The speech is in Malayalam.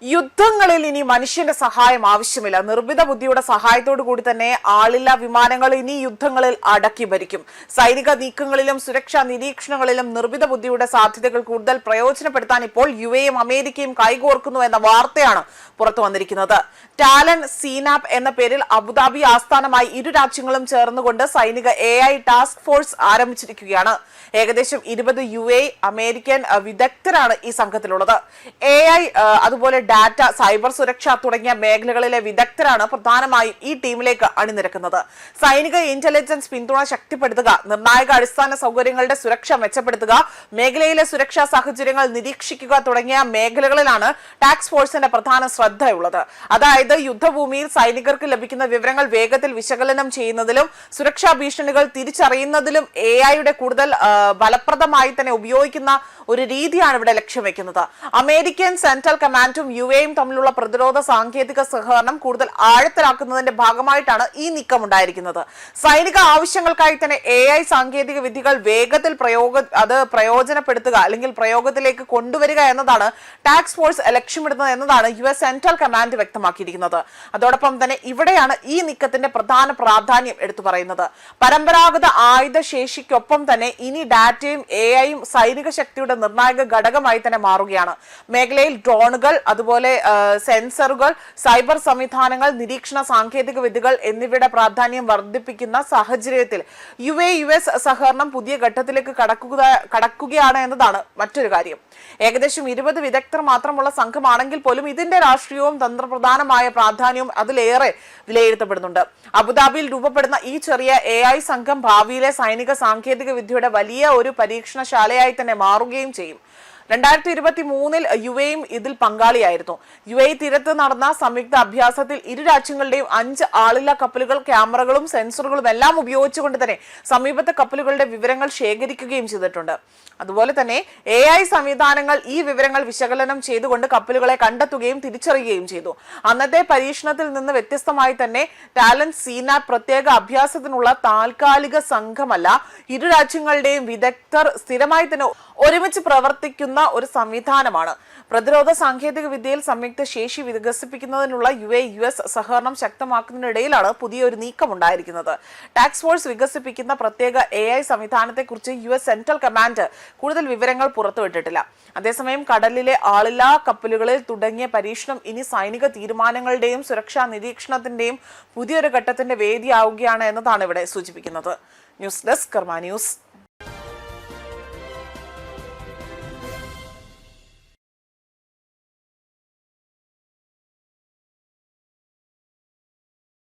യുദ്ധങ്ങളിൽ ഇനി മനുഷ്യന്റെ സഹായം ആവശ്യമില്ല. നിർമ്മിത ബുദ്ധിയുടെ സഹായത്തോടു കൂടി തന്നെ ആളില്ലാ വിമാനങ്ങൾ ഇനി യുദ്ധങ്ങളിൽ അടക്കി ഭരിക്കും. സൈനിക നീക്കങ്ങളിലും സുരക്ഷാ നിരീക്ഷണങ്ങളിലും നിർമ്മിത ബുദ്ധിയുടെ സാധ്യതകൾ കൂടുതൽ പ്രയോജനപ്പെടുത്താൻ ഇപ്പോൾ യുഎയും അമേരിക്കയും കൈകോർക്കുന്നു എന്ന വാർത്തയാണ് പുറത്തു വന്നിരിക്കുന്നത്. ടാലൻ സീനാപ്പ് എന്ന പേരിൽ അബുദാബി ആസ്ഥാനമായി ഇരു രാജ്യങ്ങളും ചേർന്നുകൊണ്ട് സൈനിക AI ടാസ്ക് ഫോഴ്സ് ആരംഭിച്ചിരിക്കുകയാണ്. ഏകദേശം 20 UAE അമേരിക്കൻ വിദഗ്ധരാണ് ഈ സംഘത്തിലുള്ളത്. AI അതുപോലെ ഡാറ്റ, സൈബർ സുരക്ഷ തുടങ്ങിയ മേഖലകളിലെ വിദഗ്ധരാണ് പ്രധാനമായും ഈ ടീമിലേക്ക് അണിനിരക്കുന്നത്. സൈനിക ഇന്റലിജൻസ് പിന്തുണ ശക്തിപ്പെടുത്തുക, നിർണായക അടിസ്ഥാന സൗകര്യങ്ങളുടെ സുരക്ഷ മെച്ചപ്പെടുത്തുക, മേഖലയിലെ സുരക്ഷാ സാഹചര്യങ്ങൾ നിരീക്ഷിക്കുക തുടങ്ങിയ മേഖലകളിലാണ് ടാസ്ക് ഫോഴ്സിന്റെ പ്രധാന ശ്രദ്ധയുള്ളത്. അതായത് യുദ്ധഭൂമിയിൽ സൈനികർക്ക് ലഭിക്കുന്ന വിവരങ്ങൾ വേഗത്തിൽ വിശകലനം ചെയ്യുന്നതിലും സുരക്ഷാ ഭീഷണികൾ തിരിച്ചറിയുന്നതിലും AI കൂടുതൽ ഫലപ്രദമായി തന്നെ ഉപയോഗിക്കുന്ന ഒരു രീതിയാണ് ഇവിടെ ലക്ഷ്യം വെക്കുന്നത്. അമേരിക്കൻ സെൻട്രൽ കമാൻഡും UAയും തമ്മിലുള്ള പ്രതിരോധ സാങ്കേതിക സഹകരണം കൂടുതൽ ആഴത്തിലാക്കുന്നതിന്റെ ഭാഗമായിട്ടാണ് ഈ നീക്കം ഉണ്ടായിരിക്കുന്നത്. സൈനിക ആവശ്യങ്ങൾക്കായി തന്നെ AI സാങ്കേതിക വിദ്യകൾ വേഗത്തിൽ പ്രയോജനപ്പെടുത്തുക അല്ലെങ്കിൽ പ്രയോഗത്തിലേക്ക് കൊണ്ടുവരിക എന്നതാണ് ടാസ്ക് ഫോഴ്സ് ലക്ഷ്യമിടുന്നത് എന്നതാണ് US സെൻട്രൽ കമാൻഡ് വ്യക്തമാക്കിയിരിക്കുന്നത്. അതോടൊപ്പം തന്നെ ഇവിടെയാണ് ഈ നീക്കത്തിന്റെ പ്രധാന പ്രാധാന്യം എടുത്തു പറയുന്നത്. പരമ്പരാഗത ആയുധ ശേഷിക്കൊപ്പം തന്നെ ഇനി ഡാറ്റയും AIയും സൈനിക ശക്തിയുടെ നിർണായക ഘടകമായി തന്നെ മാറുകയാണ്. മേഖലയിൽ ഡ്രോണുകൾ, അതുപോലെ സെൻസറുകൾ, സൈബർ സംവിധാനങ്ങൾ, നിരീക്ഷണ സാങ്കേതിക വിദ്യകൾ എന്നിവയുടെ പ്രാധാന്യം വർദ്ധിപ്പിക്കുന്ന സാഹചര്യത്തിൽ US സഹകരണം പുതിയ ഘട്ടത്തിലേക്ക് കടക്കുകയാണ് എന്നതാണ് മറ്റൊരു കാര്യം. ഏകദേശം 20 വിദഗ്ധർ മാത്രമുള്ള സംഘമാണെങ്കിൽ പോലും ഇതിന്റെ രാഷ്ട്രീയവും തന്ത്രപ്രധാനമായ പ്രാധാന്യവും അതിലേറെ വിലയിരുത്തപ്പെടുന്നുണ്ട്. അബുദാബിയിൽ രൂപപ്പെടുന്ന ഈ ചെറിയ AI സംഘം ഭാവിയിലെ സൈനിക സാങ്കേതിക വിദ്യയുടെ വലിയ ഒരു പരീക്ഷണശാലയായി തന്നെ മാറുകയും ചെയ്യും. 2023 UAയും ഇതിൽ പങ്കാളിയായിരുന്നു. UAE തീരത്ത് നടന്ന സംയുക്ത അഭ്യാസത്തിൽ ഇരു രാജ്യങ്ങളുടെയും 5 ആളില്ലാ കപ്പലുകൾ ക്യാമറകളും സെൻസറുകളും എല്ലാം ഉപയോഗിച്ചുകൊണ്ട് തന്നെ സമീപത്തെ കപ്പലുകളുടെ വിവരങ്ങൾ ശേഖരിക്കുകയും ചെയ്തിട്ടുണ്ട്. അതുപോലെ തന്നെ AI സംവിധാനങ്ങൾ ഈ വിവരങ്ങൾ വിശകലനം ചെയ്തുകൊണ്ട് കപ്പലുകളെ കണ്ടെത്തുകയും തിരിച്ചറിയുകയും ചെയ്തു. അന്നത്തെ പരീക്ഷണത്തിൽ നിന്ന് വ്യത്യസ്തമായി തന്നെ ടാലൻ സീനാപ്പ് പ്രത്യേക അഭ്യാസത്തിനുള്ള താൽക്കാലിക സംഘമല്ല. ഇരു രാജ്യങ്ങളുടെയും വിദഗ്ധർ സ്ഥിരമായി തന്നെ ഒരുമിച്ച് പ്രവർത്തിക്കുന്ന ഒരു സംവിധാനമാണ്. പ്രതിരോധ സാങ്കേതിക വിദ്യയിൽ സംയുക്ത ശേഷി വികസിപ്പിക്കുന്നതിനുള്ള US സഹകരണം ശക്തമാക്കുന്നതിനിടയിലാണ് പുതിയൊരു നീക്കം ഉണ്ടായിരിക്കുന്നത്. ടാസ്ക് ഫോഴ്സ് വികസിപ്പിക്കുന്ന പ്രത്യേക AI സംവിധാനത്തെക്കുറിച്ച് US സെൻട്രൽ കമാൻഡ് കൂടുതൽ വിവരങ്ങൾ പുറത്തുവിട്ടിട്ടില്ല. അതേസമയം കടലിലെ ആളില്ലാ കപ്പലുകളിൽ തുടങ്ങിയ പരീക്ഷണം ഇനി സൈനിക തീരുമാനങ്ങളുടെയും സുരക്ഷാ നിരീക്ഷണത്തിന്റെയും പുതിയൊരു ഘട്ടത്തിന്റെ വേദിയാവുകയാണ് എന്നതാണ് ഇവിടെ സൂചിപ്പിക്കുന്നത്. ന്യൂസ് ഡെസ്ക് കർമ്മ ന്യൂസ്.